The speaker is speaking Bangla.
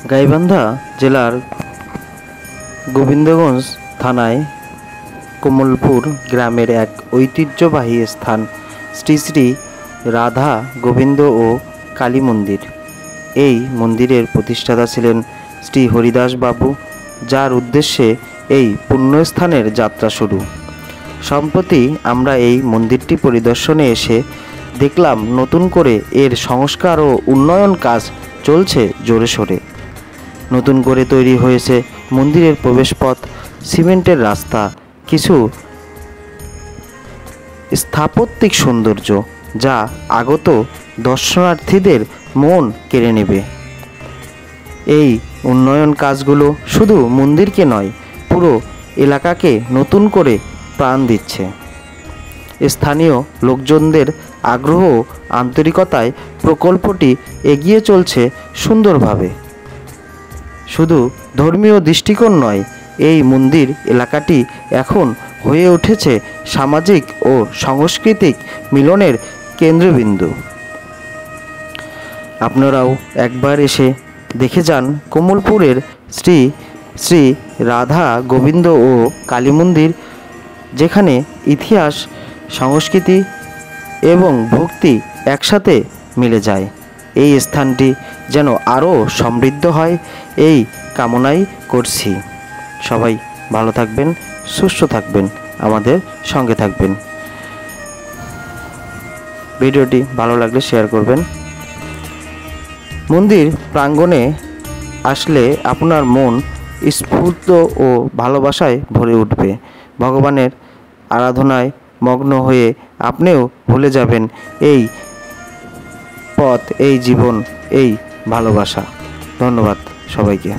গাইবান্ধা জেলার গোবিন্দগঞ্জ থানায় কমলপুর গ্রামের এক ঐতিহ্যবাহী স্থান শ্রী শ্রী রাধা গোবিন্দ ও কালী মন্দির। এই মন্দিরের প্রতিষ্ঠাতা ছিলেন শ্রী হরিদাস বাবু, যার উদ্দেশ্যে এই পুণ্যস্থানের যাত্রা শুরু। সম্প্রতি আমরা এই মন্দিরটি পরিদর্শনে এসে দেখলাম নতুন করে এর সংস্কার ও উন্নয়ন কাজ চলছে জোরে সোরে। নতুন করে তৈরি হয়েছে মন্দিরের প্রবেশপথ, সিমেন্টের রাস্তা, কিছু স্থাপত্যিক সৌন্দর্য যা আগত দর্শনার্থীদের মন কেড়ে নেবে। এই উন্নয়ন কাজগুলো শুধু মন্দিরকে নয়, পুরো এলাকাকে নতুন করে প্রাণ দিচ্ছে। স্থানীয় লোকজনদের আগ্রহ ও আন্তরিকতায় প্রকল্পটি এগিয়ে চলছে সুন্দরভাবে। শুধু ধর্মীয় দৃষ্টিকোণ নয়, এই মন্দির এলাকাটি এখন হয়ে উঠেছে সামাজিক ও সাংস্কৃতিক মিলনের কেন্দ্রবিন্দু। আপনারাও একবার এসে দেখে যান কমলপুরের শ্রী শ্রী রাধা গোবিন্দ ও কালী মন্দির, যেখানে ইতিহাস, সংস্কৃতি এবং ভক্তি একসাথে মিলে যায়। এই স্থানটি যেন আরও সমৃদ্ধ হয়, এই কামনাই করছি। সবাই ভালো থাকবেন, সুস্থ থাকবেন, আমাদের সঙ্গে থাকবেন। ভিডিওটি ভালো লাগলে শেয়ার করবেন। মন্দির প্রাঙ্গণে আসলে আপনার মন স্ফূর্ত ও ভালোবাসায় ভরে উঠবে। ভগবানের আরাধনায় মগ্ন হয়ে আপনিও ভুলে যাবেন এই পথ, এই জীবন, এই ভালোবাসা। ধন্যবাদ সবাইকে।